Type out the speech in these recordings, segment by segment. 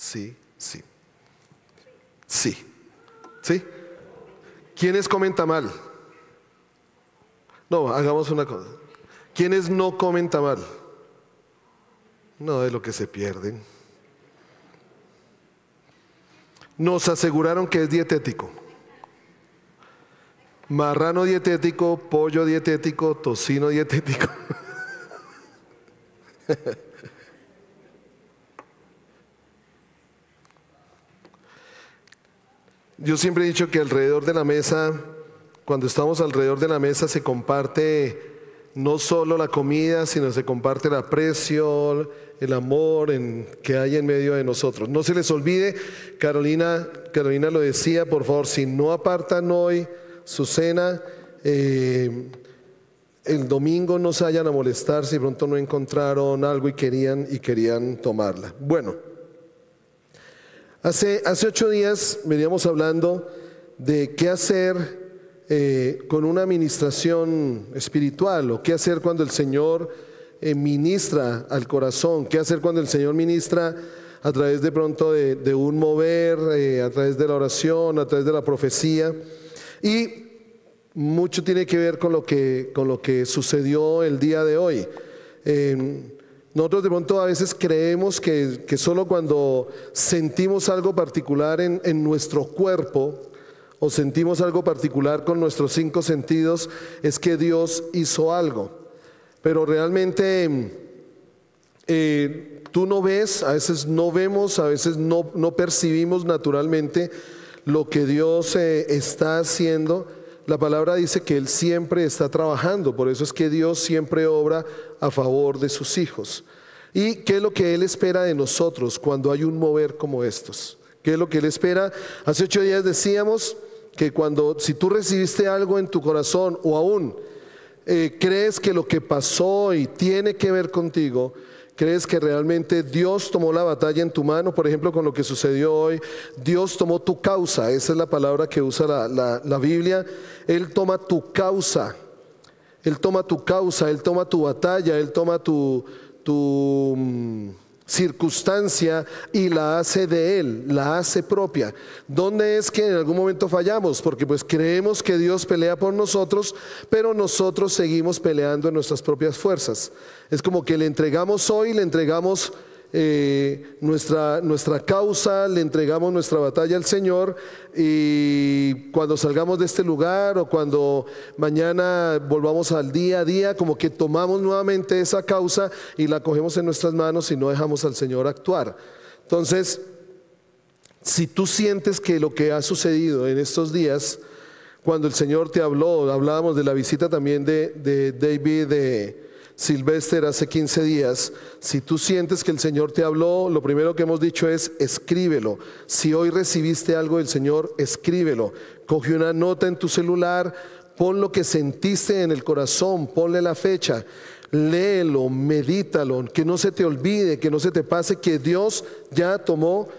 sí, sí. Sí. ¿Sí? ¿Quiénes comen tamal? No, hagamos una cosa. ¿Quiénes no comen tamal? No, de lo que se pierden. Nos aseguraron que es dietético. Marrano dietético, pollo dietético, tocino dietético. Yo siempre he dicho que alrededor de la mesa, cuando estamos alrededor de la mesa, se comparte no solo la comida, sino se comparte el aprecio, el amor que hay en medio de nosotros. No se les olvide, Carolina lo decía, por favor, si no apartan hoy su cena, el domingo no se vayan a molestar si pronto no encontraron algo y querían tomarla. Bueno. Hace 8 días veníamos hablando de qué hacer con una administración espiritual, o qué hacer cuando el Señor ministra al corazón, qué hacer cuando el Señor ministra a través de pronto de un mover, a través de la oración, a través de la profecía. Y mucho tiene que ver con lo que sucedió el día de hoy. Nosotros de pronto a veces creemos que solo cuando sentimos algo particular en nuestro cuerpo, o sentimos algo particular con nuestros 5 sentidos, es que Dios hizo algo. Pero realmente tú no ves, a veces no vemos, a veces no percibimos naturalmente lo que Dios está haciendo. La palabra dice que Él siempre está trabajando, por eso es que Dios siempre obra a favor de sus hijos. ¿Y qué es lo que Él espera de nosotros cuando hay un mover como estos? ¿Qué es lo que Él espera? Hace 8 días decíamos que si tú recibiste algo en tu corazón, o aún crees que lo que pasó y tiene que ver contigo, crees que realmente Dios tomó la batalla en tu mano, por ejemplo, con lo que sucedió hoy, Dios tomó tu causa, esa es la palabra que usa la Biblia. Él toma tu causa, Él toma tu causa, Él toma tu batalla, Él toma tu circunstancia y la hace de Él, la hace propia. ¿Dónde es que en algún momento fallamos? Porque pues creemos que Dios pelea por nosotros, pero nosotros seguimos peleando en nuestras propias fuerzas. Es como que le entregamos hoy, le entregamos nuestra causa, le entregamos nuestra batalla al Señor, y cuando salgamos de este lugar o cuando mañana volvamos al día a día, como que tomamos nuevamente esa causa y la cogemos en nuestras manos y no dejamos al Señor actuar. Entonces, si tú sientes que lo que ha sucedido en estos días, cuando el Señor te habló, hablábamos de la visita también de David Sylvester hace 15 días, si tú sientes que el Señor te habló, lo primero que hemos dicho es escríbelo. Si hoy recibiste algo del Señor, escríbelo. Coge una nota en tu celular, pon lo que sentiste en el corazón, ponle la fecha, léelo, medítalo, que no se te olvide, que no se te pase que Dios ya tomó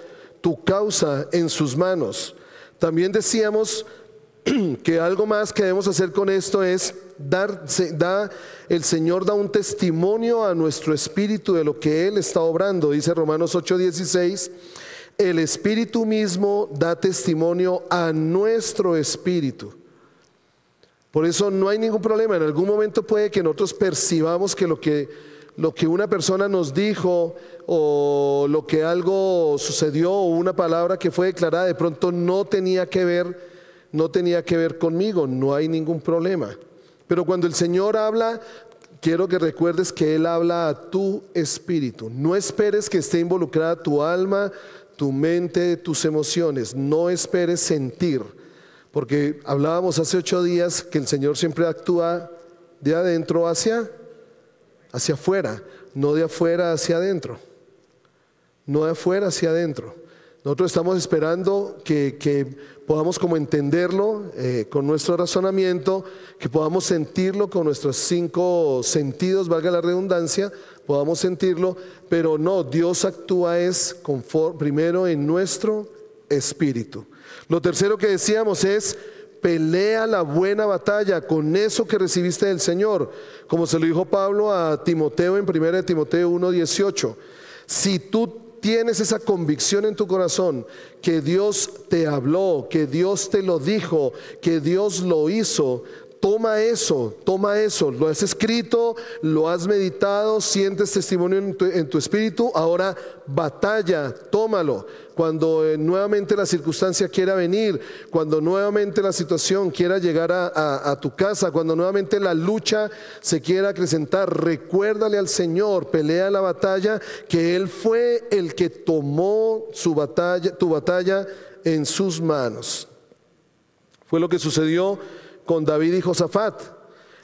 tu causa en sus manos. También decíamos que algo más que debemos hacer con esto es el Señor da un testimonio a nuestro espíritu de lo que Él está obrando. Dice Romanos 8:16, el Espíritu mismo da testimonio a nuestro espíritu. Por eso no hay ningún problema. En algún momento puede que nosotros percibamos que lo que una persona nos dijo, o lo que algo sucedió, o una palabra que fue declarada, de pronto no tenía que ver conmigo. No hay ningún problema. Pero cuando el Señor habla, quiero que recuerdes que Él habla a tu espíritu. No esperes que esté involucrada tu alma, tu mente, tus emociones. No esperes sentir, porque hablábamos hace 8 días que el Señor siempre actúa de adentro hacia afuera, no de afuera hacia adentro. No de afuera hacia adentro. Nosotros estamos esperando que podamos como entenderlo con nuestro razonamiento, que podamos sentirlo con nuestros 5 sentidos, valga la redundancia, podamos sentirlo, pero no, Dios actúa primero en nuestro espíritu. Lo tercero que decíamos es: pelea la buena batalla con eso que recibiste del Señor, como se lo dijo Pablo a Timoteo en 1 Timoteo 1:18. Si tú tienes esa convicción en tu corazón que Dios te habló, que Dios te lo dijo, que Dios lo hizo, toma eso, lo has escrito, lo has meditado, sientes testimonio en tu espíritu, ahora batalla, tómalo. Cuando nuevamente la circunstancia quiera venir, cuando nuevamente la situación quiera llegar a tu casa, cuando nuevamente la lucha se quiera acrecentar, recuérdale al Señor, pelea la batalla, que Él fue el que tomó tu batalla en sus manos. Fue lo que sucedió con David y Josafat.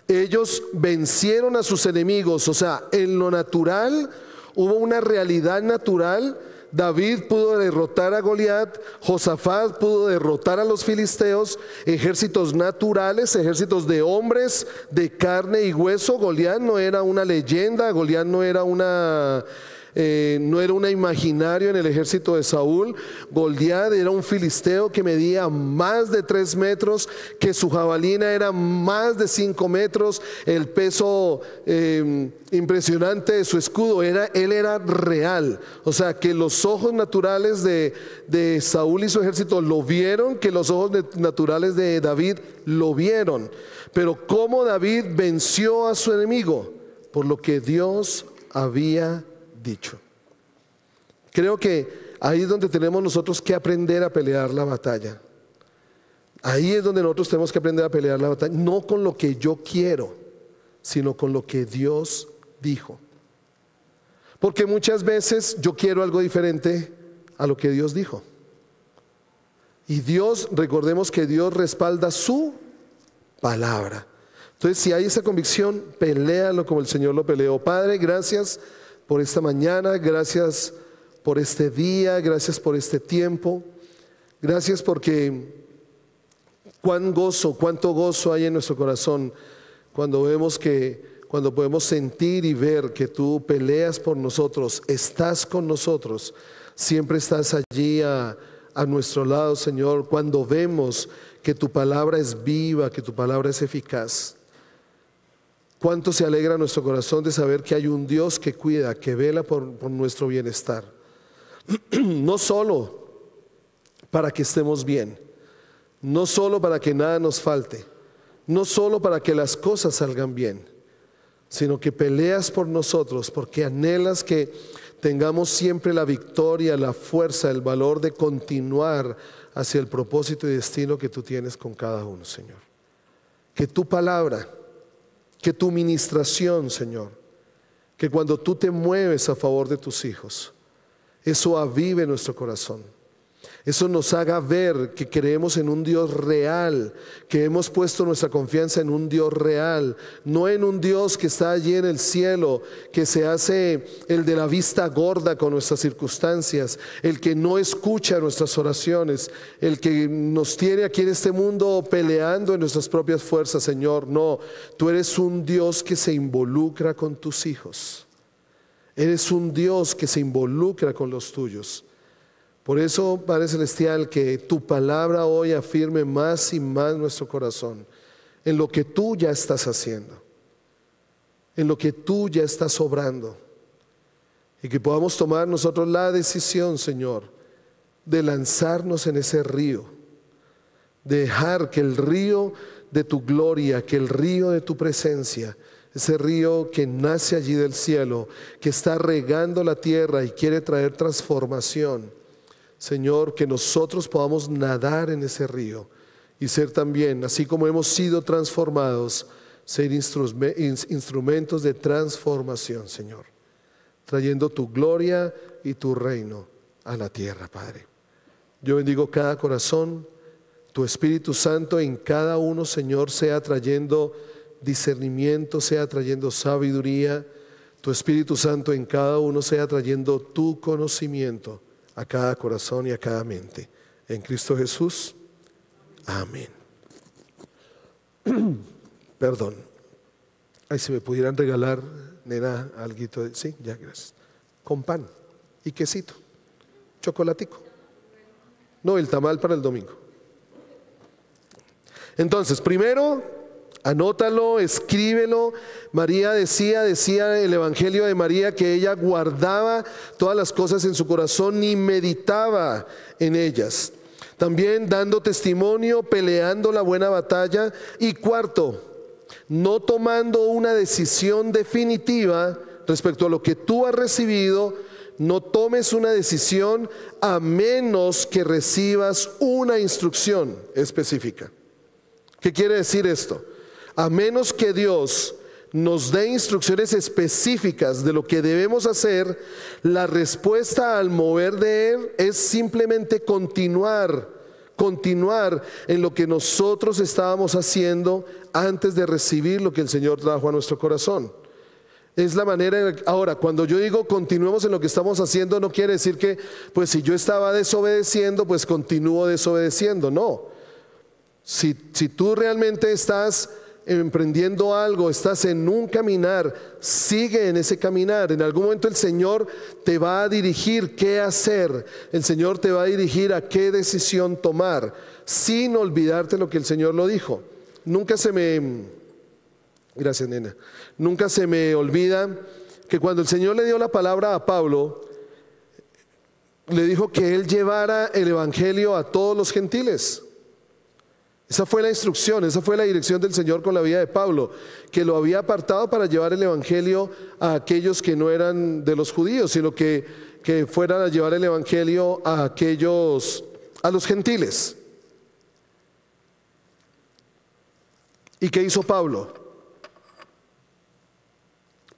Ellos vencieron a sus enemigos, o sea, en lo natural hubo una realidad natural. David pudo derrotar a Goliat, Josafat pudo derrotar a los filisteos, ejércitos naturales, ejércitos de hombres de carne y hueso. Goliat no era una leyenda, Goliat no era un imaginario en el ejército de Saúl. Goliat era un filisteo que medía más de 3 metros, que su jabalina era más de 5 metros, el peso impresionante de su escudo, él era real. O sea, que los ojos naturales de Saúl y su ejército lo vieron, que los ojos naturales de David lo vieron. Pero ¿cómo David venció a su enemigo? Por lo que Dios había dicho. Creo que ahí es donde tenemos nosotros que aprender a pelear la batalla. Ahí es donde nosotros tenemos que aprender a pelear la batalla, no con lo que yo quiero, sino con lo que Dios dijo. Porque muchas veces yo quiero algo diferente a lo que Dios dijo. Y Dios, recordemos que Dios respalda su palabra. Entonces, si hay esa convicción, peléalo como el Señor lo peleó. Padre, gracias por esta mañana, gracias por este día, gracias por este tiempo, gracias porque cuánto gozo hay en nuestro corazón cuando cuando podemos sentir y ver que tú peleas por nosotros, estás con nosotros, siempre estás allí a nuestro lado, Señor, cuando vemos que tu palabra es viva, que tu palabra es eficaz. Cuánto se alegra nuestro corazón de saber que hay un Dios que cuida, que vela por nuestro bienestar. No solo para que estemos bien, no solo para que nada nos falte, no solo para que las cosas salgan bien, sino que peleas por nosotros porque anhelas que tengamos siempre la victoria, la fuerza, el valor de continuar hacia el propósito y destino que tú tienes con cada uno, Señor. Que tu palabra, que tu ministración, Señor, que cuando tú te mueves a favor de tus hijos, eso avive nuestro corazón. Eso nos haga ver que creemos en un Dios real, que hemos puesto nuestra confianza en un Dios real, no en un Dios que está allí en el cielo, que se hace el de la vista gorda con nuestras circunstancias, el que no escucha nuestras oraciones, el que nos tiene aquí en este mundo peleando en nuestras propias fuerzas, Señor. No, tú eres un Dios que se involucra con tus hijos. Eres un Dios que se involucra con los tuyos. Por eso, Padre Celestial, que tu palabra hoy afirme más y más nuestro corazón en lo que tú ya estás haciendo, en lo que tú ya estás obrando, y que podamos tomar nosotros la decisión, Señor, de lanzarnos en ese río, de dejar que el río de tu gloria, que el río de tu presencia, ese río que nace allí del cielo, que está regando la tierra y quiere traer transformación, Señor, que nosotros podamos nadar en ese río y ser también, así como hemos sido transformados, ser instrumentos de transformación, Señor, trayendo tu gloria y tu reino a la tierra, Padre. Yo bendigo cada corazón, tu Espíritu Santo en cada uno, Señor, sea trayendo discernimiento, sea trayendo sabiduría. Tu Espíritu Santo en cada uno sea trayendo tu conocimiento a cada corazón y a cada mente. En Cristo Jesús. Amén. Perdón. Ay, si me pudieran regalar, nena, alguito de... Sí, ya, gracias. Con pan y quesito. Chocolatico. No, el tamal para el domingo. Entonces, primero, Anótalo, escríbelo. María decía el Evangelio de María que ella guardaba todas las cosas en su corazón y meditaba en ellas. También dando testimonio, peleando la buena batalla. Y cuarto, no tomando una decisión definitiva respecto a lo que tú has recibido. No tomes una decisión a menos que recibas una instrucción específica. ¿Qué quiere decir esto? A menos que Dios nos dé instrucciones específicas de lo que debemos hacer, la respuesta al mover de Él es simplemente continuar en lo que nosotros estábamos haciendo antes de recibir lo que el Señor trajo a nuestro corazón. Es la manera. Ahora, cuando yo digo continuemos en lo que estamos haciendo, no quiere decir que, pues si yo estaba desobedeciendo, pues continúo desobedeciendo. No. Si tú realmente estás emprendiendo algo, estás en un caminar, sigue en ese caminar. En algún momento el Señor te va a dirigir qué hacer. El Señor te va a dirigir a qué decisión tomar, sin olvidarte lo que el Señor lo dijo. Gracias, nena. Nunca se me olvida que cuando el Señor le dio la palabra a Pablo, le dijo que él llevara el evangelio a todos los gentiles. Esa fue la instrucción, esa fue la dirección del Señor con la vida de Pablo, que lo había apartado para llevar el evangelio a aquellos que no eran de los judíos, sino que fueran a llevar el evangelio a los gentiles. ¿Y qué hizo Pablo?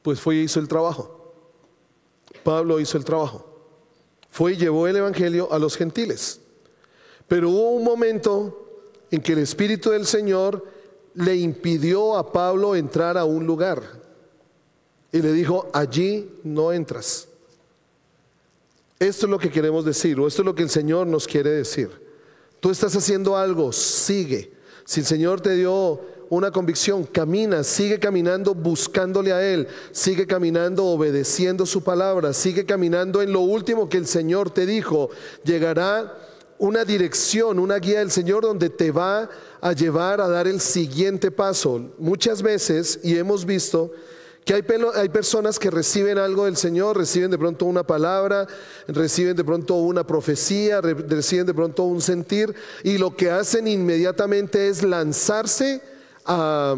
Pues fue y hizo el trabajo. Pablo hizo el trabajo. Fue y llevó el evangelio a los gentiles. Pero hubo un momento en que el Espíritu del Señor le impidió a Pablo entrar a un lugar y le dijo: allí no entras. Esto es lo que queremos decir, o esto es lo que el Señor nos quiere decir. Tú estás haciendo algo, sigue. Si el Señor te dio una convicción, camina, sigue caminando buscándole a Él, sigue caminando obedeciendo su palabra, sigue caminando en lo último que el Señor te dijo. Llegará una dirección, una guía del Señor donde te va a llevar a dar el siguiente paso. Muchas veces, y hemos visto que hay personas que reciben algo del Señor, reciben de pronto una palabra, reciben de pronto una profecía, reciben de pronto un sentir, y lo que hacen inmediatamente es lanzarse a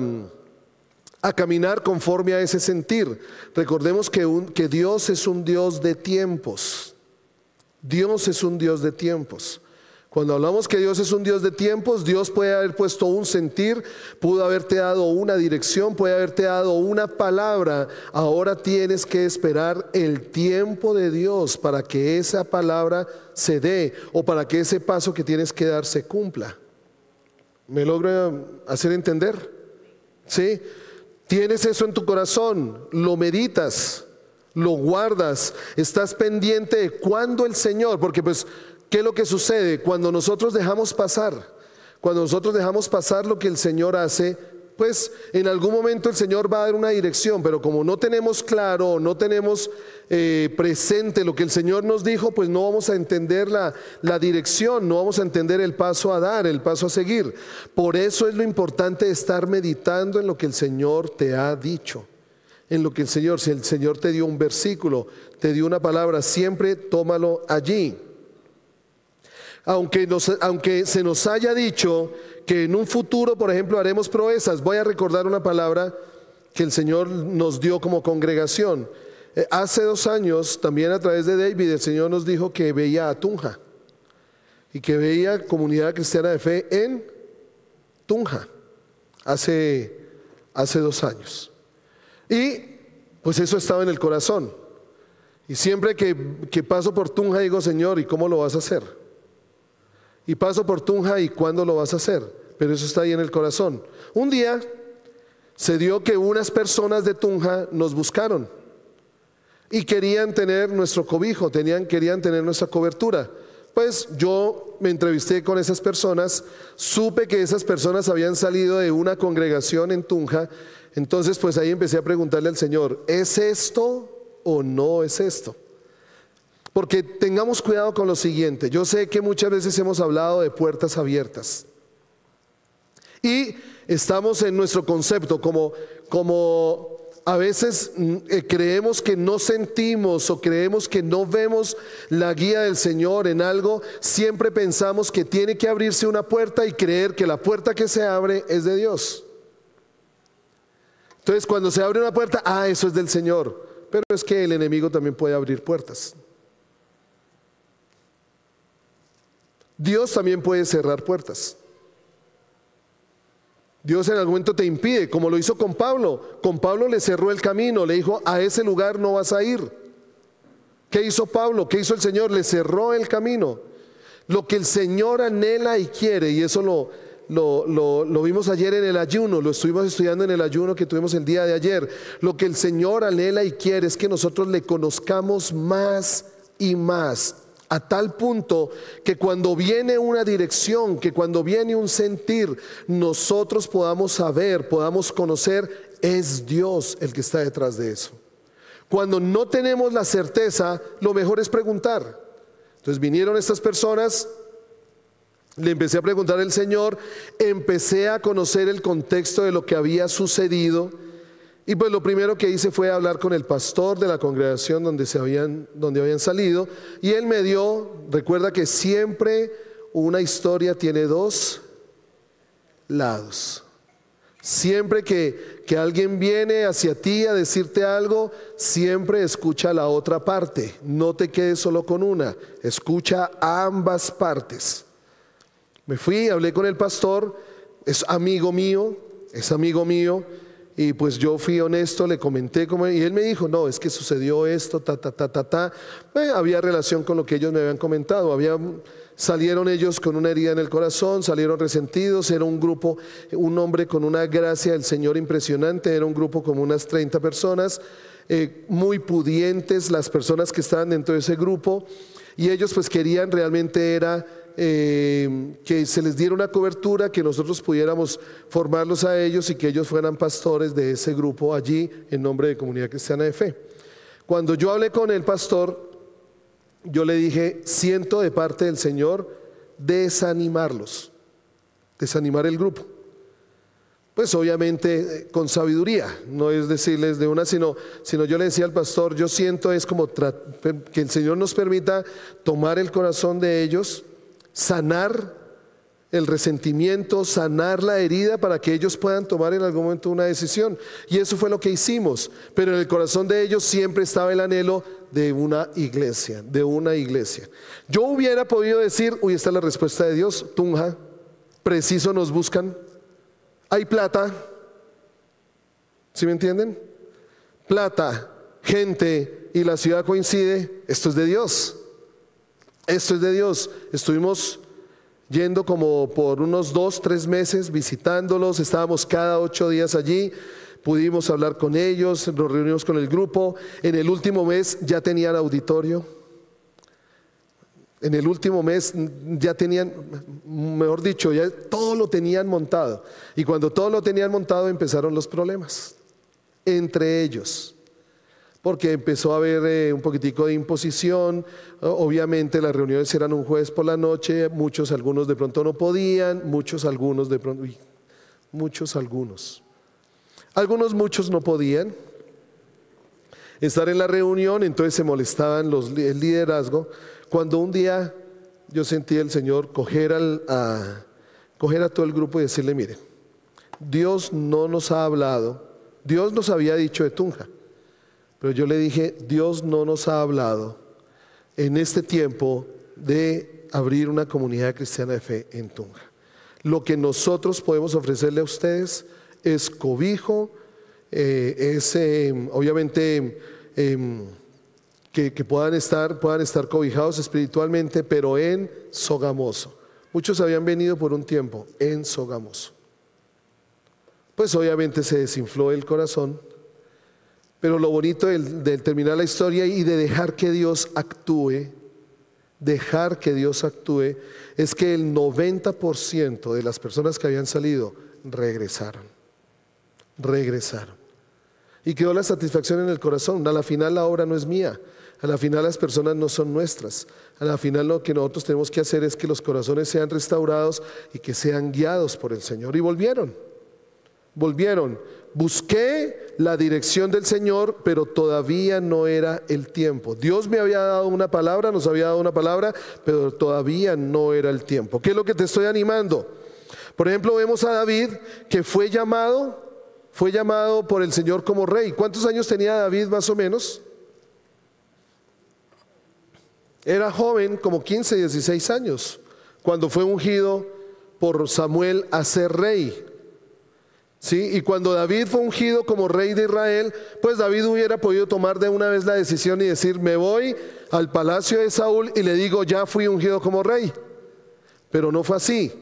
caminar conforme a ese sentir. Recordemos que Dios es un Dios de tiempos. Dios es un Dios de tiempos. Cuando hablamos que Dios es un Dios de tiempos, Dios puede haber puesto un sentir, pudo haberte dado una dirección, puede haberte dado una palabra. Ahora tienes que esperar el tiempo de Dios para que esa palabra se dé, o para que ese paso que tienes que dar se cumpla. ¿Me logro hacer entender? ¿Sí? Tienes eso en tu corazón, lo meditas, lo guardas, estás pendiente de cuándo el Señor, porque pues, ¿qué es lo que sucede? Cuando nosotros dejamos pasar lo que el Señor hace, pues en algún momento el Señor va a dar una dirección, pero como no tenemos claro, no tenemos presente lo que el Señor nos dijo, pues no vamos a entender la dirección, no vamos a entender el paso a dar, el paso a seguir. Por eso es lo importante de estar meditando en lo que el Señor te ha dicho, en lo que si el Señor te dio un versículo, te dio una palabra, siempre tómalo allí. Aunque se nos haya dicho que en un futuro, por ejemplo, haremos proezas, voy a recordar una palabra que el Señor nos dio como congregación. Hace 2 años, también a través de David, el Señor nos dijo que veía a Tunja y que veía Comunidad Cristiana de Fe en Tunja hace 2 años. Y pues eso estaba en el corazón. Y siempre que paso por Tunja digo: Señor, ¿y cómo lo vas a hacer? Y paso por Tunja, ¿y cuándo lo vas a hacer? Pero eso está ahí en el corazón. Un día se dio que unas personas de Tunja nos buscaron y querían tener nuestro cobijo, querían tener nuestra cobertura. Pues yo me entrevisté con esas personas, supe que esas personas habían salido de una congregación en Tunja. Entonces pues ahí empecé a preguntarle al Señor: ¿es esto o no es esto? Porque tengamos cuidado con lo siguiente. Yo sé que muchas veces hemos hablado de puertas abiertas Y estamos en nuestro concepto como a veces creemos que no sentimos o creemos que no vemos la guía del Señor en algo, siempre pensamos que tiene que abrirse una puerta y creer que la puerta que se abre es de Dios. Entonces cuando se abre una puerta, eso es del Señor. Pero es que el enemigo también puede abrir puertas. Dios también puede cerrar puertas. Dios en algún momento te impide, como lo hizo con Pablo. Con Pablo le cerró el camino, le dijo, a ese lugar no vas a ir. ¿Qué hizo Pablo? ¿Qué hizo el Señor? Le cerró el camino. Lo que el Señor anhela y quiere, y eso lo vimos ayer en el ayuno, lo estuvimos estudiando en el ayuno que tuvimos el día de ayer. Lo que el Señor anhela y quiere es que nosotros le conozcamos más y más, a tal punto que cuando viene una dirección, que cuando viene un sentir, nosotros podamos saber, podamos conocer, es Dios el que está detrás de eso. Cuando no tenemos la certeza, lo mejor es preguntar. Entonces vinieron estas personas, le empecé a preguntar al Señor, empecé a conocer el contexto de lo que había sucedido. Y pues lo primero que hice fue hablar con el pastor de la congregación donde habían salido, y él me dio, recuerda que siempre una historia tiene dos lados. Siempre que alguien viene hacia ti a decirte algo, siempre escucha la otra parte. No te quedes solo con una, escucha ambas partes. Me fui, hablé con el pastor, es amigo mío. Y pues yo fui honesto, le comenté y él me dijo, no, es que sucedió esto, había relación con lo que ellos me habían comentado. Salieron ellos con una herida en el corazón, salieron resentidos. Era un grupo, un hombre con una gracia del Señor impresionante. Era un grupo como unas 30 personas, muy pudientes las personas que estaban dentro de ese grupo. Y ellos pues querían, realmente era que se les diera una cobertura, que nosotros pudiéramos formarlos a ellos y que ellos fueran pastores de ese grupo allí en nombre de Comunidad Cristiana de Fe. Cuando yo hablé con el pastor, yo le dije, siento de parte del Señor desanimarlos, desanimar el grupo. Pues obviamente con sabiduría, no es decirles de una, sino yo le decía al pastor, yo siento es como que el Señor nos permita tomar el corazón de ellos, sanar el resentimiento, sanar la herida para que ellos puedan tomar en algún momento una decisión. Y eso fue lo que hicimos, pero en el corazón de ellos siempre estaba el anhelo de una iglesia, Yo hubiera podido decir, uy, esta es la respuesta de Dios, Tunja, preciso nos buscan, hay plata, ¿sí me entienden? Plata, gente y la ciudad coincide, esto es de Dios. Estuvimos yendo como por unos 2-3 meses visitándolos, estábamos cada 8 días allí, pudimos hablar con ellos, nos reunimos con el grupo. En el último mes ya tenían auditorio, en el último mes ya tenían, mejor dicho, ya todo lo tenían montado. Y cuando todo lo tenían montado empezaron los problemas entre ellos, porque empezó a haber un poquitico de imposición. Obviamente las reuniones eran un jueves por la noche, algunos de pronto no podían, muchos no podían estar en la reunión, entonces se molestaban el liderazgo. Cuando un día yo sentí el Señor coger a todo el grupo y decirle, mire, Dios no nos ha hablado, Dios nos había dicho de Tunja, pero yo le dije, Dios no nos ha hablado en este tiempo de abrir una comunidad cristiana de fe en Tunja. Lo que nosotros podemos ofrecerle a ustedes es cobijo, obviamente que puedan estar cobijados espiritualmente, pero en Sogamoso. Muchos habían venido por un tiempo en Sogamoso. Pues obviamente se desinfló el corazón. Pero lo bonito de terminar la historia y de dejar que Dios actúe, es que el 90% de las personas que habían salido regresaron. Y quedó la satisfacción en el corazón. A la final la obra no es mía. A la final las personas no son nuestras. A la final lo que nosotros tenemos que hacer es que los corazones sean restaurados y que sean guiados por el Señor. Y volvieron. Busqué la dirección del Señor, pero todavía no era el tiempo. Dios me había dado una palabra, nos había dado una palabra, pero todavía no era el tiempo. ¿Qué es lo que te estoy animando? Por ejemplo, vemos a David que fue llamado por el Señor como rey. ¿Cuántos años tenía David más o menos? Era joven, como 15, 16 años, cuando fue ungido por Samuel a ser rey. ¿Sí? Y cuando David fue ungido como rey de Israel, pues David hubiera podido tomar de una vez la decisión y decir: me voy al palacio de Saúl y le digo, ya fui ungido como rey. Pero no fue así.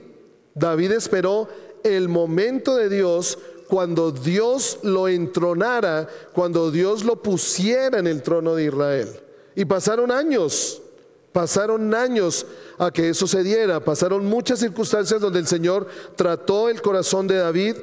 David esperó el momento de Dios, cuando Dios lo entronara, cuando Dios lo pusiera en el trono de Israel. Y pasaron años a que eso se diera. Pasaron muchas circunstancias donde el Señor trató el corazón de David,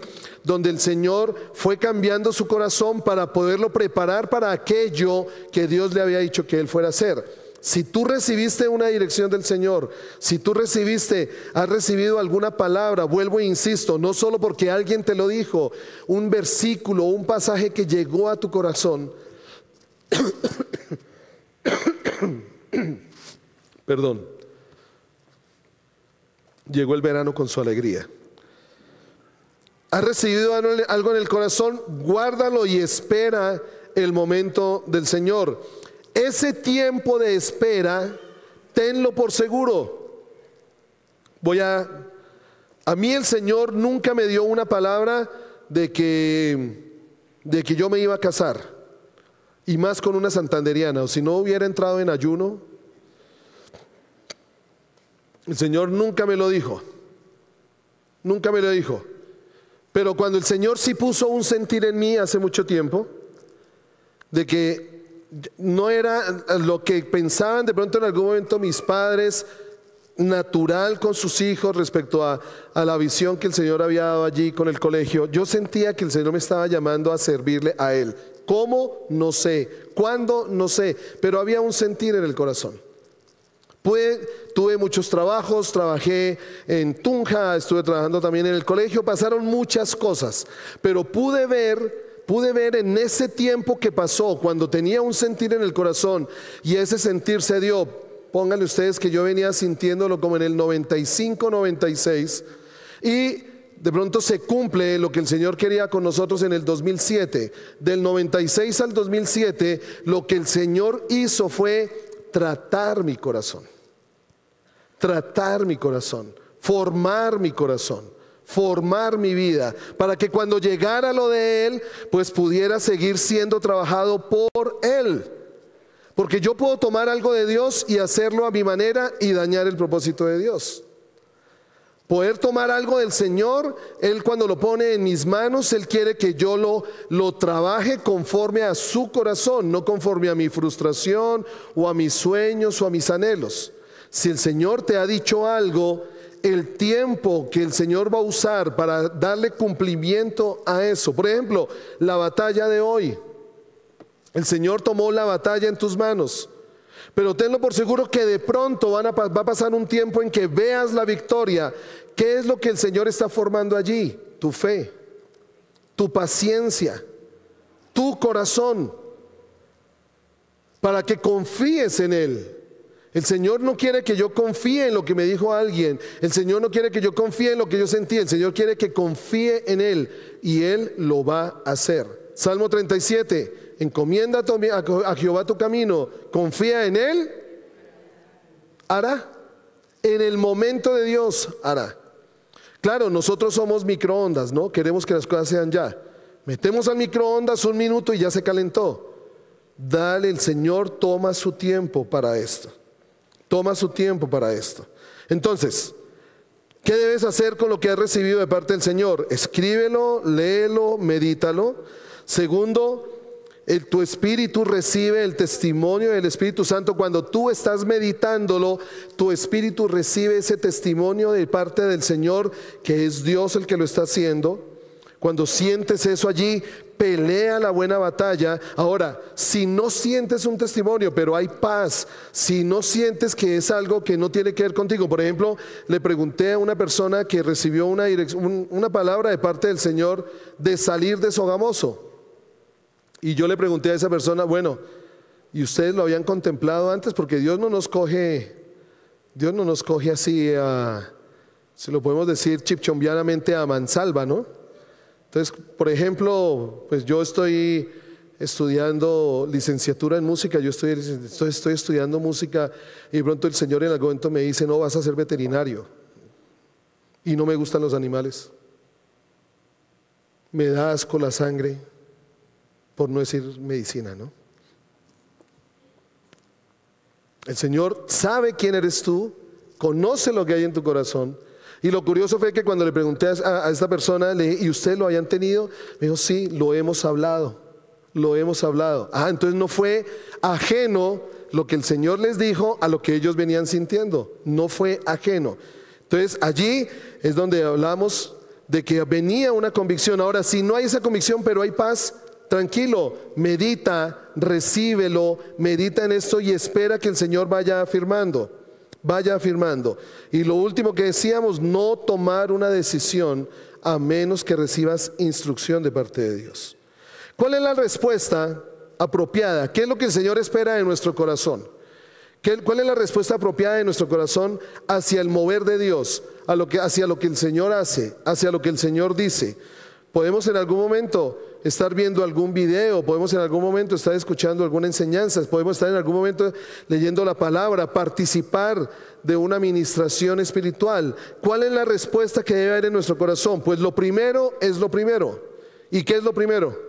donde el Señor fue cambiando su corazón para poderlo preparar para aquello que Dios le había dicho que él fuera a hacer. Si tú recibiste una dirección del Señor, si tú has recibido alguna palabra, vuelvo e insisto, no solo porque alguien te lo dijo, un versículo, un pasaje que llegó a tu corazón, perdón, llegó el verano con su alegría. ¿Has recibido algo en el corazón? Guárdalo y espera el momento del Señor. Ese tiempo de espera, tenlo por seguro. A mí el Señor nunca me dio una palabra de que yo me iba a casar, y más con una santanderiana, o si no hubiera entrado en ayuno. El Señor nunca me lo dijo. Pero cuando el Señor sí puso un sentir en mí hace mucho tiempo, de que no era lo que pensaban de pronto en algún momento mis padres, natural con sus hijos respecto a la visión que el Señor había dado allí con el colegio, yo sentía que el Señor me estaba llamando a servirle a Él. ¿Cómo? No sé. ¿Cuándo? No sé. Pero había un sentir en el corazón. Tuve muchos trabajos, trabajé en Tunja, estuve trabajando también en el colegio, pasaron muchas cosas, pero pude ver en ese tiempo que pasó, cuando tenía un sentir en el corazón, y ese sentir se dio, pónganle ustedes que yo venía sintiéndolo como en el 95, 96, y de pronto se cumple lo que el Señor quería con nosotros en el 2007. Del 96 al 2007, lo que el Señor hizo fue tratar mi corazón, formar mi corazón, formar mi vida, para que cuando llegara lo de Él, pues pudiera seguir siendo trabajado por Él. Porque yo puedo tomar algo de Dios y hacerlo a mi manera y dañar el propósito de Dios. Poder tomar algo del Señor, Él cuando lo pone en mis manos, Él quiere que yo lo trabaje conforme a su corazón, no conforme a mi frustración o a mis sueños o a mis anhelos. Si el Señor te ha dicho algo, el tiempo que el Señor va a usar para darle cumplimiento a eso. Por ejemplo, la batalla de hoy. El Señor tomó la batalla en tus manos. Pero tenlo por seguro que de pronto va a pasar un tiempo en que veas la victoria. ¿Qué es lo que el Señor está formando allí? Tu fe, tu paciencia, tu corazón, para que confíes en Él. El Señor no quiere que yo confíe en lo que me dijo alguien. El Señor no quiere que yo confíe en lo que yo sentí. El Señor quiere que confíe en Él, y Él lo va a hacer. Salmo 37, encomienda a Jehová tu camino, confía en Él, hará. En el momento de Dios hará. Claro, nosotros somos microondas, ¿no? Queremos que las cosas sean ya. Metemos al microondas un minuto y ya se calentó. Dale, el Señor toma su tiempo para esto. Toma su tiempo para esto. Entonces, ¿qué debes hacer con lo que has recibido de parte del Señor? Escríbelo, léelo, medítalo. Segundo, tu espíritu recibe el testimonio del Espíritu Santo. Cuando tú estás meditándolo, tu espíritu recibe ese testimonio de parte del Señor, que es Dios el que lo está haciendo. Cuando sientes eso allí, pelea la buena batalla. Ahora, si no sientes un testimonio, pero hay paz, si no sientes que es algo que no tiene que ver contigo. Por ejemplo, le pregunté a una persona que recibió una palabra de parte del Señor de salir de Sogamoso. Y yo le pregunté a esa persona, bueno, ¿y ustedes lo habían contemplado antes? Porque Dios no nos coge así, si lo podemos decir chipchombianamente, a mansalva, ¿no? Entonces, por ejemplo, pues yo estoy estudiando licenciatura en música, yo estoy estudiando música y de pronto el Señor en algún momento me dice, no, vas a ser veterinario. Y no me gustan los animales. Me da asco la sangre, por no decir medicina, ¿no? El Señor sabe quién eres tú, conoce lo que hay en tu corazón. Y lo curioso fue que cuando le pregunté a esta persona, le dije, ¿y ustedes lo habían tenido? Me dijo, sí, lo hemos hablado. Entonces no fue ajeno lo que el Señor les dijo a lo que ellos venían sintiendo. No fue ajeno. Entonces allí es donde hablamos de que venía una convicción. Ahora, si no hay esa convicción, pero hay paz, tranquilo, medita, recíbelo, medita en esto y espera que el Señor vaya afirmando. Y lo último que decíamos, no tomar una decisión a menos que recibas instrucción de parte de Dios. ¿Cuál es la respuesta apropiada? ¿Qué es lo que el Señor espera de nuestro corazón? ¿Cuál es la respuesta apropiada de nuestro corazón hacia el mover de Dios, hacia lo que el Señor hace, hacia lo que el Señor dice? Podemos en algún momento estar viendo algún video, podemos en algún momento estar escuchando alguna enseñanza, podemos estar en algún momento leyendo la palabra, participar de una administración espiritual. ¿Cuál es la respuesta que debe haber en nuestro corazón? Pues lo primero es lo primero. ¿Y qué es lo primero?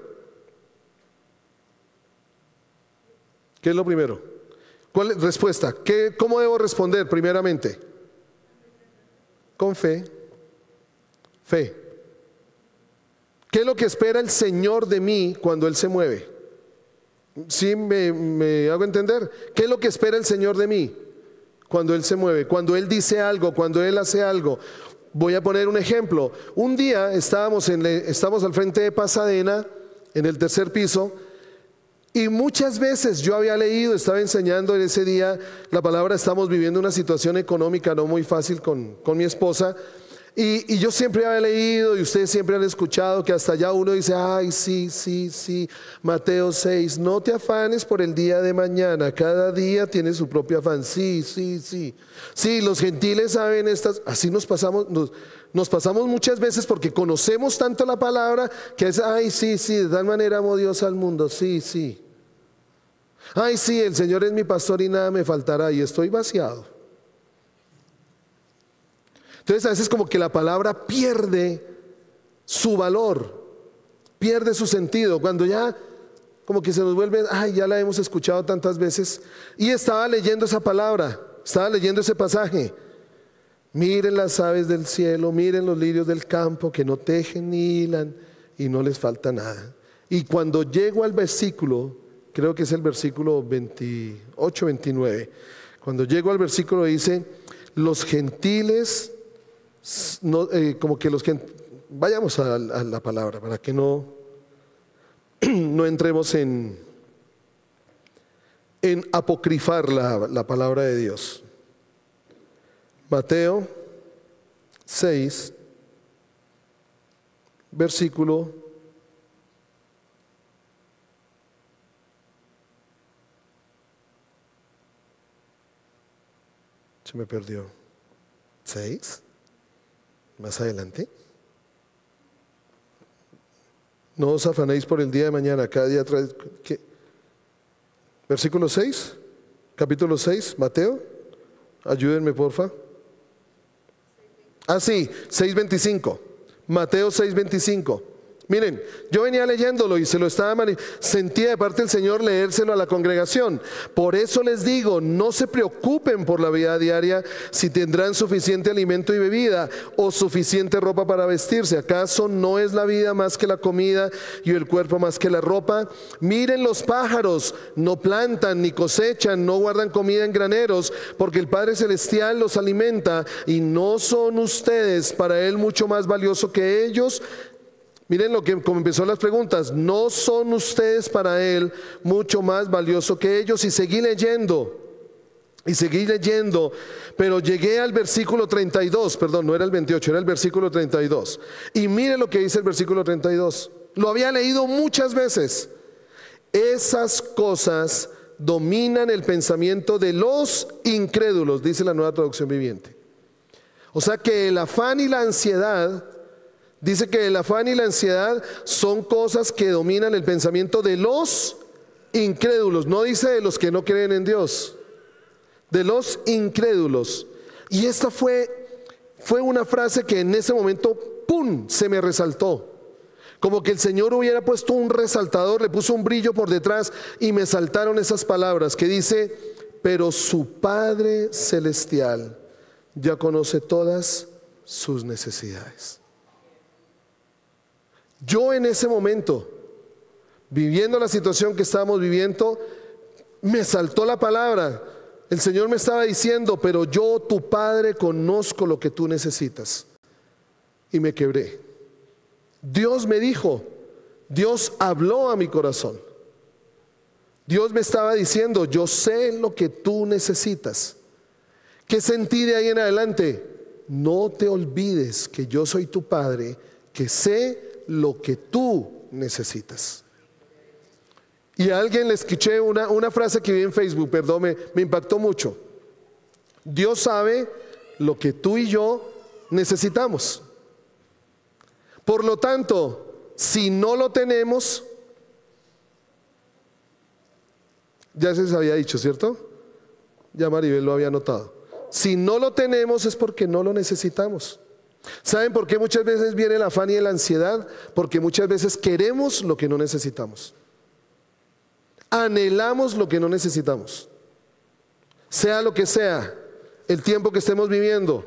¿Qué es lo primero? ¿Cuál es la respuesta? ¿Cómo debo responder primeramente? Con fe. Fe. ¿Qué es lo que espera el Señor de mí cuando Él se mueve? ¿Sí me hago entender? ¿Qué es lo que espera el Señor de mí cuando Él se mueve? Cuando Él dice algo, cuando Él hace algo. Voy a poner un ejemplo. Un día estamos al frente de Pasadena, en el tercer piso, y muchas veces yo había leído, estaba enseñando en ese día la palabra. Estamos viviendo una situación económica no muy fácil con mi esposa. Y yo siempre había leído y ustedes siempre han escuchado que hasta allá uno dice, ay, sí, Mateo 6, no te afanes por el día de mañana, cada día tiene su propio afán, sí, los gentiles saben estas, así nos pasamos muchas veces porque conocemos tanto la palabra que es, ay, sí, de tal manera amó Dios al mundo, sí, ay, sí, el Señor es mi pastor y nada me faltará y estoy vaciado. Entonces a veces como que la palabra pierde su valor, pierde su sentido, cuando ya como que se nos vuelve, ay, ya la hemos escuchado tantas veces. Y estaba leyendo esa palabra, estaba leyendo ese pasaje. Miren las aves del cielo, miren los lirios del campo que no tejen ni hilan y no les falta nada. Y cuando llego al versículo, creo que es el versículo 28, 29, cuando llego al versículo dice, los gentiles... No, vayamos a la palabra para que no entremos en apocrifar la palabra de Dios. Mateo 6, versículo 6. Más adelante. No os afanéis por el día de mañana, cada día trae. ¿Qué? Versículo 6, capítulo 6, Mateo. Ayúdenme, porfa. Sí, 6:25. Mateo 6:25. Miren, yo venía leyéndolo y se lo sentía de parte del Señor leérselo a la congregación. Por eso les digo, no se preocupen por la vida diaria, si tendrán suficiente alimento y bebida o suficiente ropa para vestirse. ¿Acaso no es la vida más que la comida y el cuerpo más que la ropa? Miren los pájaros, no plantan ni cosechan, no guardan comida en graneros, porque el Padre Celestial los alimenta. ¿Y no son ustedes para Él mucho más valioso que ellos? Miren lo que como empezó las preguntas. ¿No son ustedes para Él mucho más valioso que ellos? Y seguí leyendo. Y seguí leyendo, pero llegué al versículo 32, perdón, no era el 28, era el versículo 32. Y mire lo que dice el versículo 32. Lo había leído muchas veces. Esas cosas dominan el pensamiento de los incrédulos, dice la Nueva Traducción Viviente. O sea que el afán y la ansiedad, dice que el afán y la ansiedad son cosas que dominan el pensamiento de los incrédulos. No dice de los que no creen en Dios. De los incrédulos. Y esta fue una frase que en ese momento, ¡pum!, se me resaltó. Como que el Señor hubiera puesto un resaltador, le puso un brillo por detrás y me saltaron esas palabras que dice: pero su Padre Celestial ya conoce todas sus necesidades. Yo en ese momento, viviendo la situación que estábamos viviendo, me saltó la palabra. El Señor me estaba diciendo: pero yo, tu Padre, conozco lo que tú necesitas. Y me quebré. Dios me dijo, Dios habló a mi corazón. Dios me estaba diciendo: yo sé lo que tú necesitas. ¿Qué sentí de ahí en adelante? No te olvides que yo soy tu Padre, que sé lo que tú necesitas. Y a alguien le escuché una frase que vi en Facebook, perdón, me impactó mucho. Dios sabe lo que tú y yo necesitamos. Por lo tanto, si no lo tenemos, ya se les había dicho, ¿cierto? Ya Maribel lo había notado. Si no lo tenemos es porque no lo necesitamos. ¿Saben por qué muchas veces viene el afán y la ansiedad? Porque muchas veces queremos lo que no necesitamos. Anhelamos lo que no necesitamos. Sea lo que sea, el tiempo que estemos viviendo.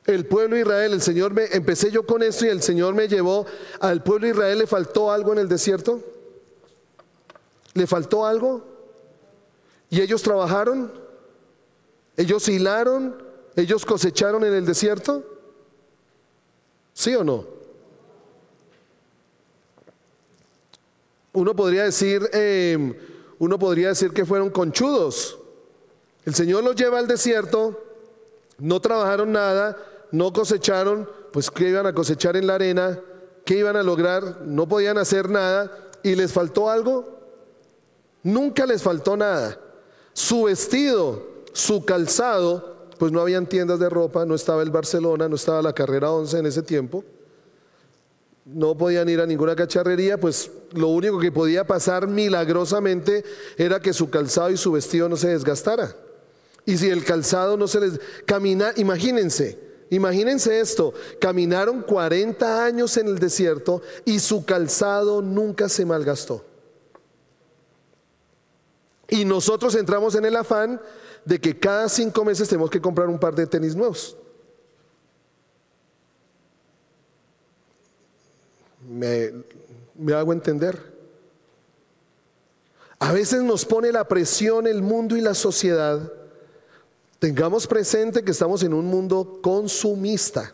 El pueblo de Israel, el Señor empecé yo con esto y el Señor me llevó. Al pueblo de Israel le faltó algo en el desierto. ¿Le faltó algo? Y ellos trabajaron, ellos hilaron, ellos cosecharon en el desierto. ¿Sí o no? Uno podría decir que fueron conchudos. El Señor los lleva al desierto, no trabajaron nada, no cosecharon, pues ¿qué iban a cosechar en la arena? ¿Qué iban a lograr? No podían hacer nada. ¿Y les faltó algo? Nunca les faltó nada. Su vestido, su calzado, pues no habían tiendas de ropa, no estaba el Barcelona, no estaba la carrera 11 en ese tiempo. No podían ir a ninguna cacharrería, pues lo único que podía pasar milagrosamente era que su calzado y su vestido no se desgastara. Y si el calzado no se les camina, imagínense esto, caminaron 40 años en el desierto y su calzado nunca se malgastó. Y nosotros entramos en el afán de que cada 5 meses tenemos que comprar un par de tenis nuevos. ¿Me hago entender? A veces nos pone la presión el mundo y la sociedad. Tengamos presente que estamos en un mundo consumista.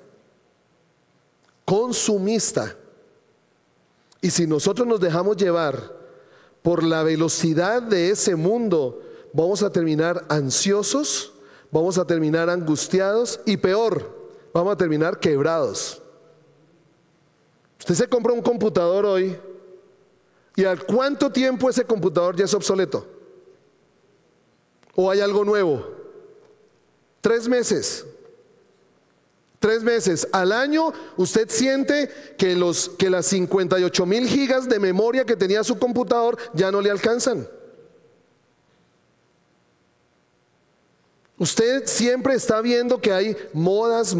Y si nosotros nos dejamos llevar por la velocidad de ese mundo, vamos a terminar ansiosos, vamos a terminar angustiados y peor, vamos a terminar quebrados. Usted se compra un computador hoy y ¿al cuánto tiempo ese computador ya es obsoleto? ¿O hay algo nuevo? 3 meses. 3 meses. Al año usted siente que las 58,000 gigas de memoria que tenía su computador ya no le alcanzan. Usted siempre está viendo que hay modas.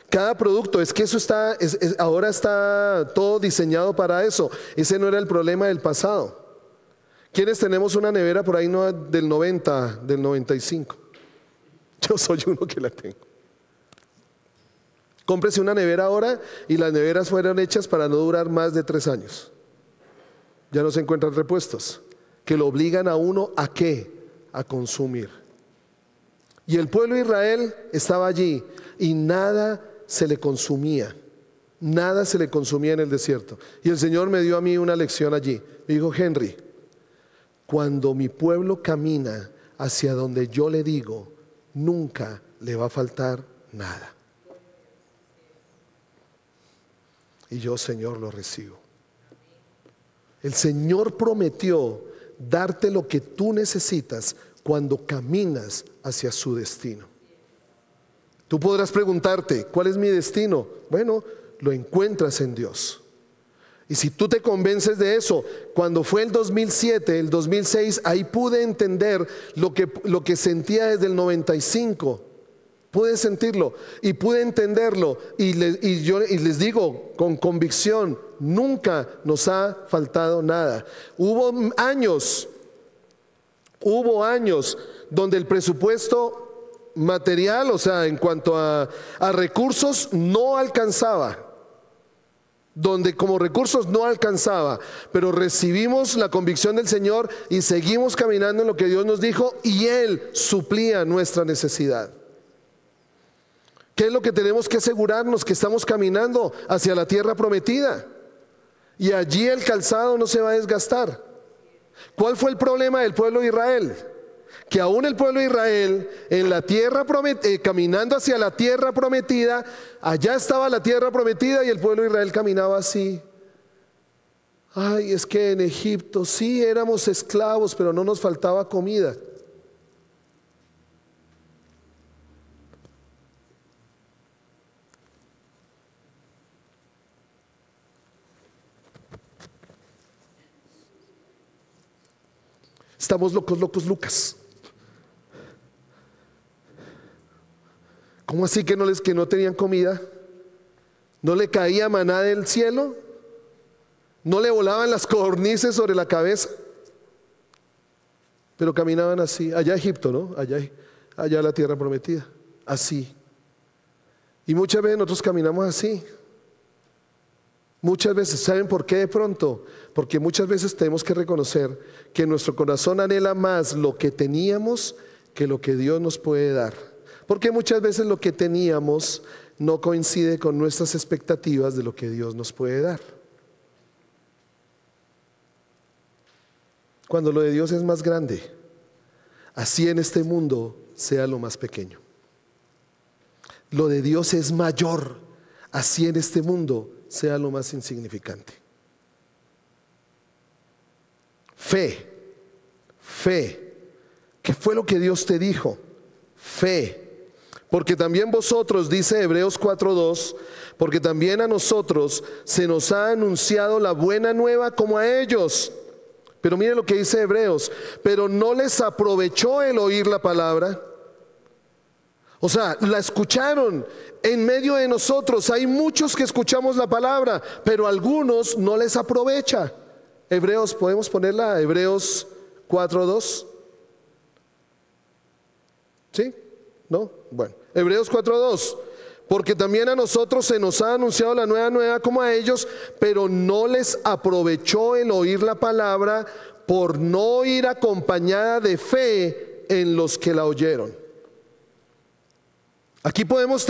Cada producto, es que eso ahora está todo diseñado para eso. Ese no era el problema del pasado. ¿Quiénes tenemos una nevera por ahí del 90, del 95? Yo soy uno que la tengo. Cómprese una nevera ahora y las neveras fueron hechas para no durar más de 3 años. Ya no se encuentran repuestos que lo obligan a uno ¿a qué? A consumir. Y el pueblo de Israel estaba allí y nada se le consumía. Nada se le consumía en el desierto. Y el Señor me dio a mí una lección allí. Me dijo: Henry, cuando mi pueblo camina hacia donde yo le digo, nunca le va a faltar nada. Y yo, Señor, lo recibo. El Señor prometió darte lo que tú necesitas cuando caminas hacia su destino. Tú podrás preguntarte: ¿cuál es mi destino? Bueno, lo encuentras en Dios. Y si tú te convences de eso, cuando fue el 2007, el 2006, ahí pude entender lo que sentía desde el 95. Pude sentirlo y pude entenderlo. Y les digo con convicción: nunca nos ha faltado nada. Hubo años donde el presupuesto material, o sea, en cuanto a recursos, no alcanzaba. Donde como recursos no alcanzaba, pero recibimos la convicción del Señor y seguimos caminando en lo que Dios nos dijo, y Él suplía nuestra necesidad. ¿Qué es lo que tenemos que asegurarnos? Que estamos caminando hacia la tierra prometida, y allí el calzado no se va a desgastar. ¿Cuál fue el problema del pueblo de Israel? Que aún el pueblo de Israel, en la tierra caminando hacia la tierra prometida, allá estaba la tierra prometida y el pueblo de Israel caminaba así. Ay, es que en Egipto sí éramos esclavos, pero no nos faltaba comida. Estamos locos, Lucas. ¿Cómo así que no tenían comida? ¿No le caía maná del cielo? ¿No le volaban las codornices sobre la cabeza? Pero caminaban así. Allá Egipto, ¿no? Allá la tierra prometida. Así. Y muchas veces nosotros caminamos así. Muchas veces, ¿saben por qué de pronto? Porque muchas veces tenemos que reconocer que nuestro corazón anhela más lo que teníamos que lo que Dios nos puede dar. Porque muchas veces lo que teníamos no coincide con nuestras expectativas de lo que Dios nos puede dar. Cuando lo de Dios es más grande, así en este mundo sea lo más pequeño. Lo de Dios es mayor, así en este mundo sea lo más insignificante. Fe. ¿Qué fue lo que Dios te dijo? Fe. Porque también vosotros, dice Hebreos 4:2, porque también a nosotros se nos ha anunciado la buena nueva como a ellos. Pero mire lo que dice Hebreos: pero no les aprovechó el oír la palabra. O sea, la escucharon en medio de nosotros. Hay muchos que escuchamos la palabra, pero a algunos no les aprovecha. Hebreos, ¿podemos ponerla? Hebreos 4:2. ¿Sí? ¿No? Bueno, Hebreos 4:2. Porque también a nosotros se nos ha anunciado la nueva como a ellos, pero no les aprovechó el oír la palabra por no ir acompañada de fe en los que la oyeron. Aquí podemos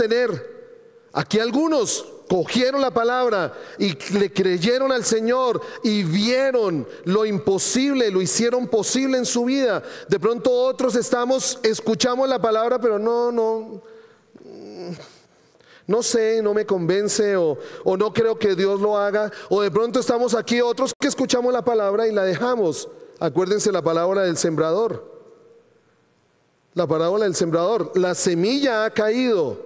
aquí algunos cogieron la palabra y le creyeron al Señor y vieron lo imposible, lo hicieron posible en su vida. De pronto otros escuchamos la palabra, pero no sé, no me convence o no creo que Dios lo haga. O de pronto estamos aquí otros que escuchamos la palabra y la dejamos. Acuérdense la parábola del sembrador. La parábola del sembrador. La semilla ha caído.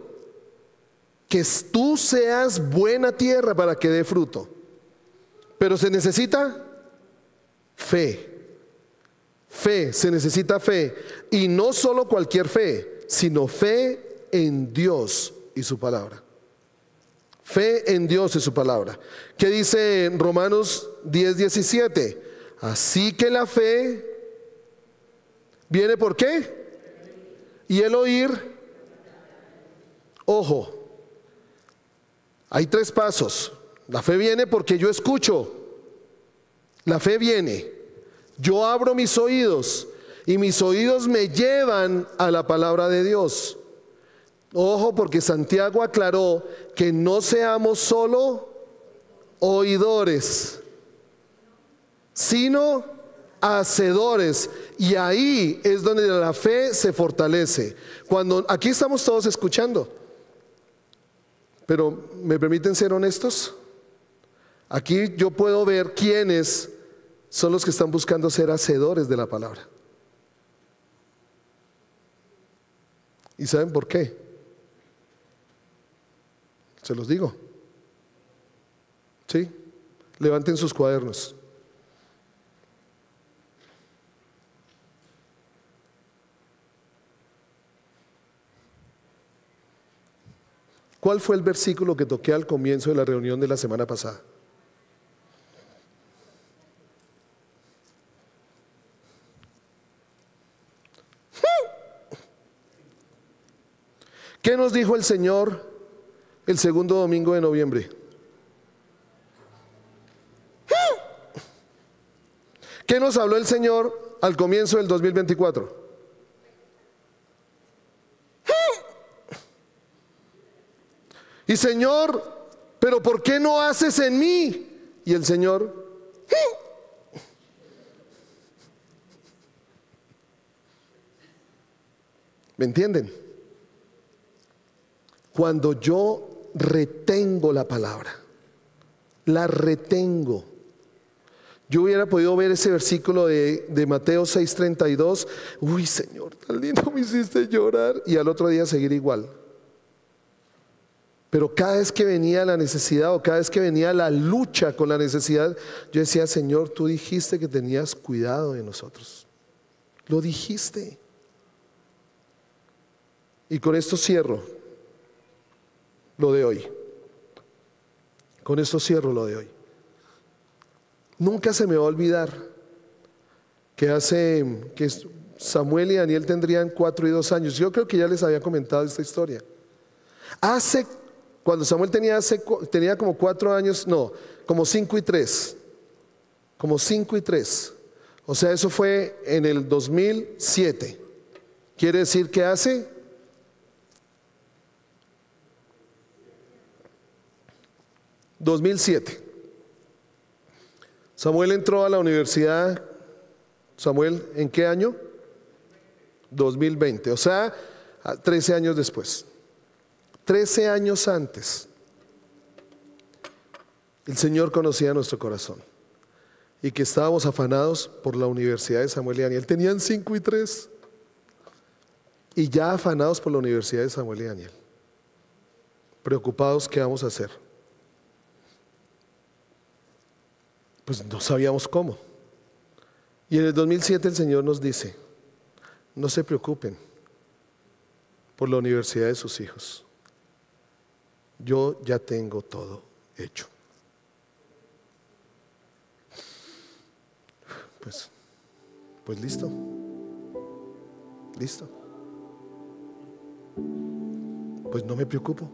Que tú seas buena tierra para que dé fruto. Pero se necesita fe. Se necesita fe. Y no solo cualquier fe, sino fe en Dios y su palabra. Fe en Dios y su palabra. ¿Qué dice en Romanos 10:17? Así que la fe viene ¿por qué? Y el oír. Ojo, hay 3 pasos. La fe viene porque yo escucho. La fe viene. Yo abro mis oídos y mis oídos me llevan a la palabra de Dios. Ojo, porque Santiago aclaró que no seamos solo oidores, sino hacedores. Y ahí es donde la fe se fortalece. Cuando aquí estamos todos escuchando, pero ¿me permiten ser honestos? Aquí yo puedo ver quiénes son los que están buscando ser hacedores de la palabra. ¿Y saben por qué? Se los digo. ¿Sí? Levanten sus cuadernos. ¿Cuál fue el versículo que toqué al comienzo de la reunión de la semana pasada? ¿Qué nos dijo el Señor el segundo domingo de noviembre? ¿Qué nos habló el Señor al comienzo del 2024? Y Señor, ¿pero por qué no haces en mí? Y el Señor, ¿me entienden? Cuando yo retengo la palabra, la retengo. Yo hubiera podido ver ese versículo de Mateo 6:32. Uy, Señor, tan lindo, me hiciste llorar. Y al otro día seguir igual. Pero cada vez que venía la necesidad o cada vez que venía la lucha con la necesidad, yo decía, Señor, tú dijiste que tenías cuidado de nosotros. Lo dijiste. Y con esto cierro lo de hoy. Con esto cierro lo de hoy. Nunca se me va a olvidar que Samuel y Daniel tendrían 4 y 2 años. Yo creo que ya les había comentado esta historia. Cuando Samuel tenía como 4 años, no, como 5 y 3. Como 5 y 3. O sea, eso fue en el 2007. Quiere decir que hace 2007. Samuel entró a la universidad. Samuel, ¿en qué año? 2020. O sea, 13 años después. 13 años antes, el Señor conocía nuestro corazón y que estábamos afanados por la universidad de Samuel y Daniel. Tenían 5 y 3 y ya afanados por la universidad de Samuel y Daniel, preocupados, ¿qué vamos a hacer? Pues no sabíamos cómo. Y en el 2007 el Señor nos dice, no se preocupen por la universidad de sus hijos. Yo ya tengo todo hecho. Pues listo. Listo. Pues no me preocupo.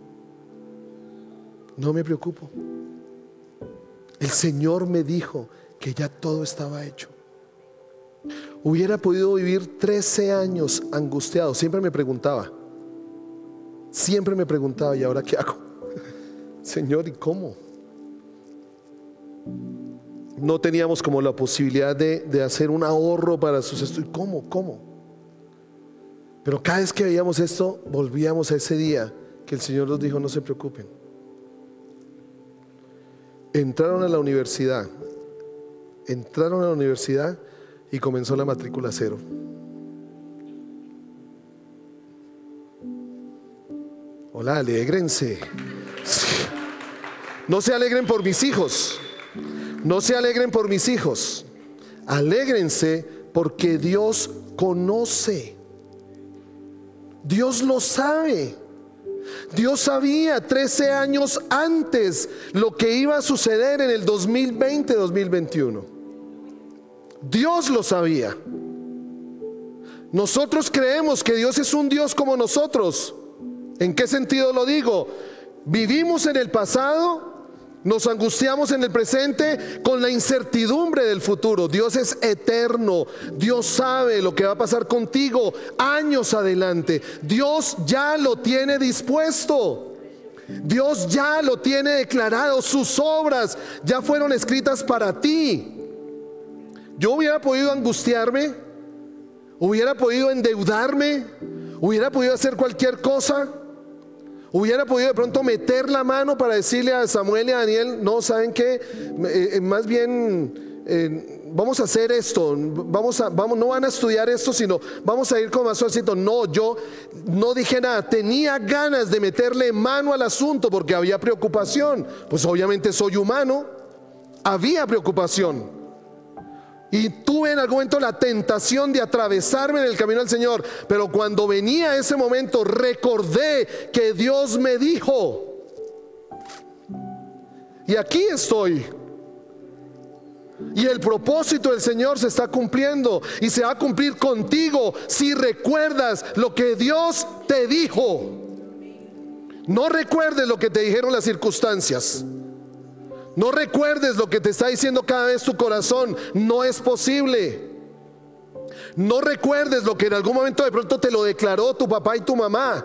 No me preocupo. El Señor me dijo que ya todo estaba hecho. Hubiera podido vivir 13 años angustiado. Siempre me preguntaba, ¿y ahora qué hago? Señor, ¿y cómo? No teníamos como la posibilidad de hacer un ahorro para sus estudios. ¿Cómo? Pero cada vez que veíamos esto, volvíamos a ese día que el Señor nos dijo, no se preocupen. Entraron a la universidad y comenzó la matrícula 0. Hola, alégrense. No se alegren por mis hijos. No se alegren por mis hijos. Alégrense porque Dios conoce. Dios lo sabe. Dios sabía 13 años antes lo que iba a suceder en el 2020-2021. Dios lo sabía. Nosotros creemos que Dios es un Dios como nosotros. ¿En qué sentido lo digo? Vivimos en el pasado, Nos angustiamos en el presente con la incertidumbre del futuro. Dios es eterno. Dios sabe lo que va a pasar contigo años adelante. Dios ya lo tiene dispuesto. Dios ya lo tiene declarado. Sus obras ya fueron escritas para ti. Yo hubiera podido angustiarme, hubiera podido endeudarme, hubiera podido hacer cualquier cosa. Hubiera podido de pronto meter la mano para decirle a Samuel y a Daniel: no, ¿saben qué? Más bien vamos a hacer esto, no van a estudiar esto, sino vamos a ir con más suavecito. No, yo no dije nada, tenía ganas de meterle mano al asunto porque había preocupación. Pues obviamente soy humano, había preocupación. Y tuve en algún momento la tentación de atravesarme en el camino del Señor. Pero cuando venía ese momento, recordé que Dios me dijo. Y aquí estoy. Y el propósito del Señor se está cumpliendo. Y se va a cumplir contigo si recuerdas lo que Dios te dijo. No recuerdes lo que te dijeron las circunstancias. No recuerdes lo que te está diciendo cada vez tu corazón. No es posible. No recuerdes lo que en algún momento de pronto te lo declaró tu papá y tu mamá.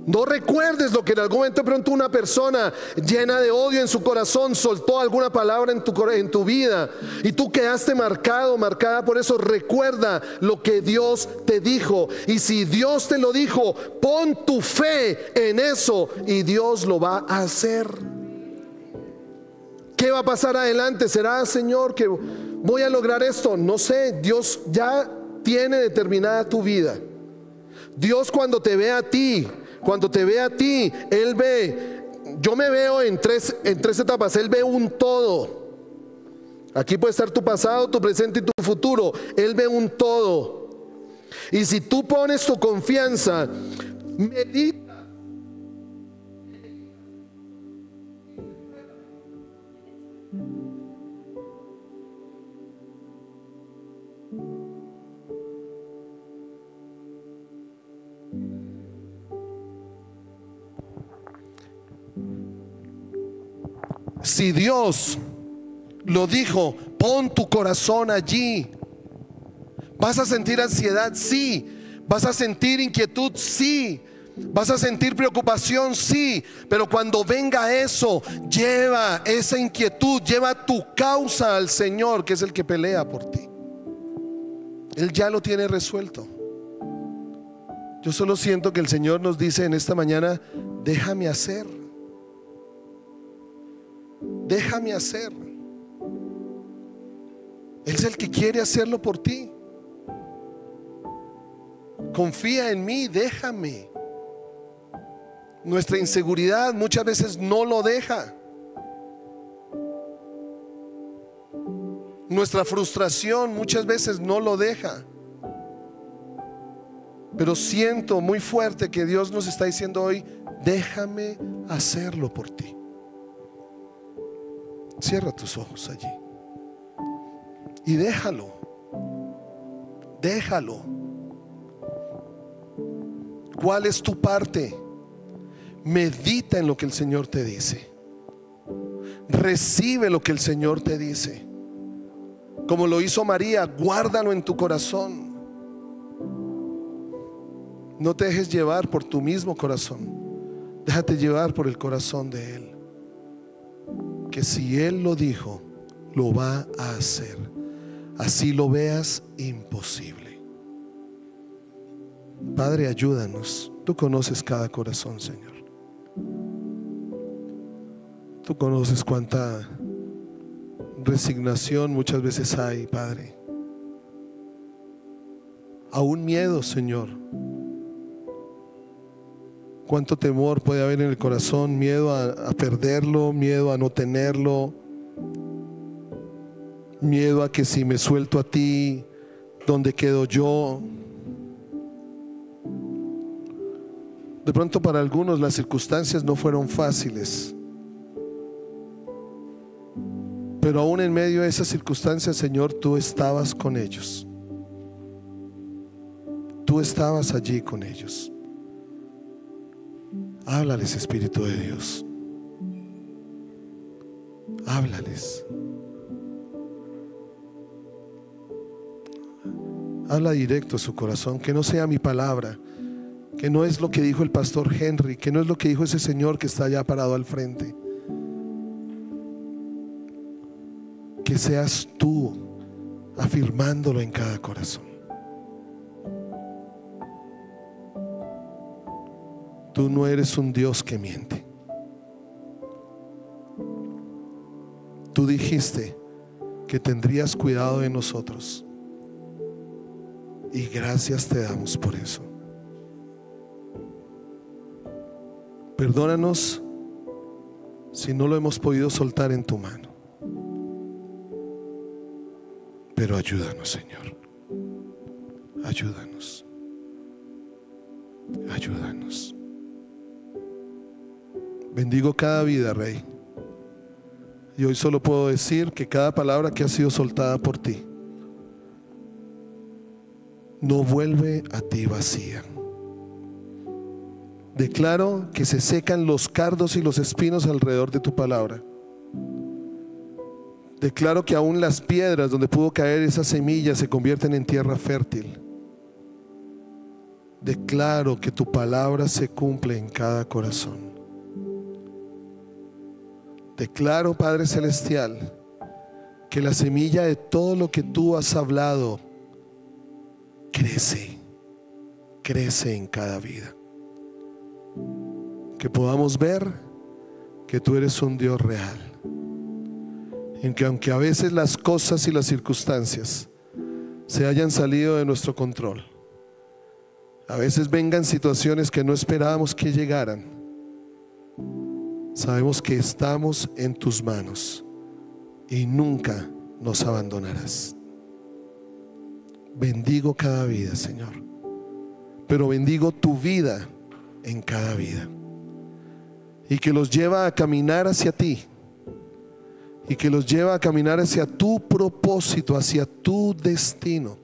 No recuerdes lo que en algún momento de pronto una persona llena de odio en su corazón soltó alguna palabra en tu vida y tú quedaste marcado, marcada por eso. Recuerda lo que Dios te dijo. Y si Dios te lo dijo, pon tu fe en eso y Dios lo va a hacer. ¿Qué va a pasar adelante? ¿Será, Señor, que voy a lograr esto? No sé. Dios ya tiene determinada tu vida. Dios cuando te ve a ti, Él ve, yo me veo en tres etapas. Él ve un todo. Aquí puede estar tu pasado, tu presente y tu futuro. Él ve un todo. Y si tú pones tu confianza, medita. Si Dios lo dijo, pon tu corazón allí. ¿Vas a sentir ansiedad? Sí. ¿Vas a sentir inquietud? Sí. ¿Vas a sentir preocupación? Sí. Pero cuando venga eso, lleva esa inquietud, lleva tu causa al Señor, que es el que pelea por ti. Él ya lo tiene resuelto. Yo solo siento que el Señor nos dice en esta mañana: déjame hacer. Déjame hacer. Él es el que quiere hacerlo por ti. Confía en mí, déjame. Nuestra inseguridad muchas veces no lo deja. Nuestra frustración muchas veces no lo deja. Pero siento muy fuerte que Dios nos está diciendo hoy: déjame hacerlo por ti. Cierra tus ojos allí y déjalo. Déjalo. ¿Cuál es tu parte? Medita en lo que el Señor te dice. Recibe lo que el Señor te dice. Como lo hizo María, guárdalo en tu corazón. No te dejes llevar por tu mismo corazón. Déjate llevar por el corazón de Él. Que si Él lo dijo, lo va a hacer. Así lo veas imposible. Padre, ayúdanos. Tú conoces cada corazón, Señor. Tú conoces cuánta resignación muchas veces hay, Padre. Aún miedo, Señor. Cuánto temor puede haber en el corazón, miedo a perderlo, miedo a no tenerlo, miedo a que si me suelto a ti, ¿dónde quedo yo? De pronto para algunos las circunstancias no fueron fáciles, pero aún en medio de esas circunstancias, Señor, tú estabas con ellos. Tú estabas allí con ellos. Háblales, Espíritu de Dios. Háblales. Habla directo a su corazón, que no sea mi palabra, que no es lo que dijo el pastor Henry, que no es lo que dijo ese señor que está allá parado al frente. Que seas tú afirmándolo en cada corazón. Tú no eres un Dios que miente. Tú dijiste que tendrías cuidado de nosotros. Y gracias te damos por eso. Perdónanos si no lo hemos podido soltar en tu mano. Pero ayúdanos, Señor. Ayúdanos. Ayúdanos. Bendigo cada vida, Rey. Y hoy solo puedo decir que cada palabra que ha sido soltada por ti no vuelve a ti vacía. Declaro que se secan los cardos y los espinos alrededor de tu palabra. Declaro que aún las piedras donde pudo caer esa semilla se convierten en tierra fértil. Declaro que tu palabra se cumple en cada corazón. Declaro, Padre Celestial, que la semilla de todo lo que tú has hablado crece en cada vida. Que podamos ver que tú eres un Dios real. En que aunque a veces las cosas y las circunstancias se hayan salido de nuestro control, a veces vengan situaciones que no esperábamos que llegaran, sabemos que estamos en tus manos y nunca nos abandonarás. Bendigo cada vida, Señor, pero bendigo tu vida en cada vida, y que los lleva a caminar hacia ti, y que los lleva a caminar hacia tu propósito, hacia tu destino.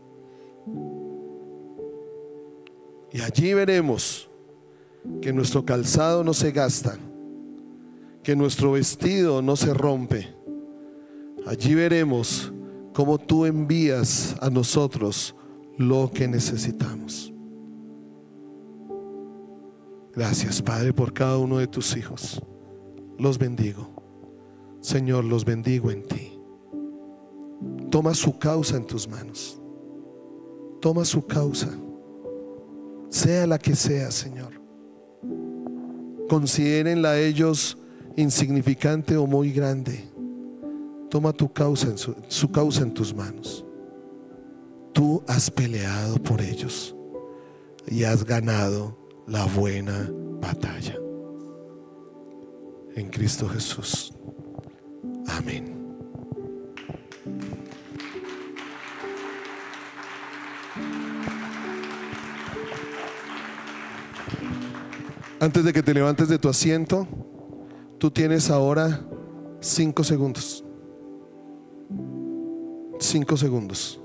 Y allí veremos que nuestro calzado no se gasta, que nuestro vestido no se rompe. Allí veremos cómo tú envías a nosotros lo que necesitamos. Gracias, Padre, por cada uno de tus hijos. Los bendigo, Señor, los bendigo en ti. Toma su causa en tus manos. Toma su causa, sea la que sea, Señor. Considérenla ellos insignificante o muy grande. Toma tu causa su causa en tus manos. Tú has peleado por ellos y has ganado la buena batalla. En Cristo Jesús. Amén. Antes de que te levantes de tu asiento, tú tienes ahora 5 segundos. 5 segundos.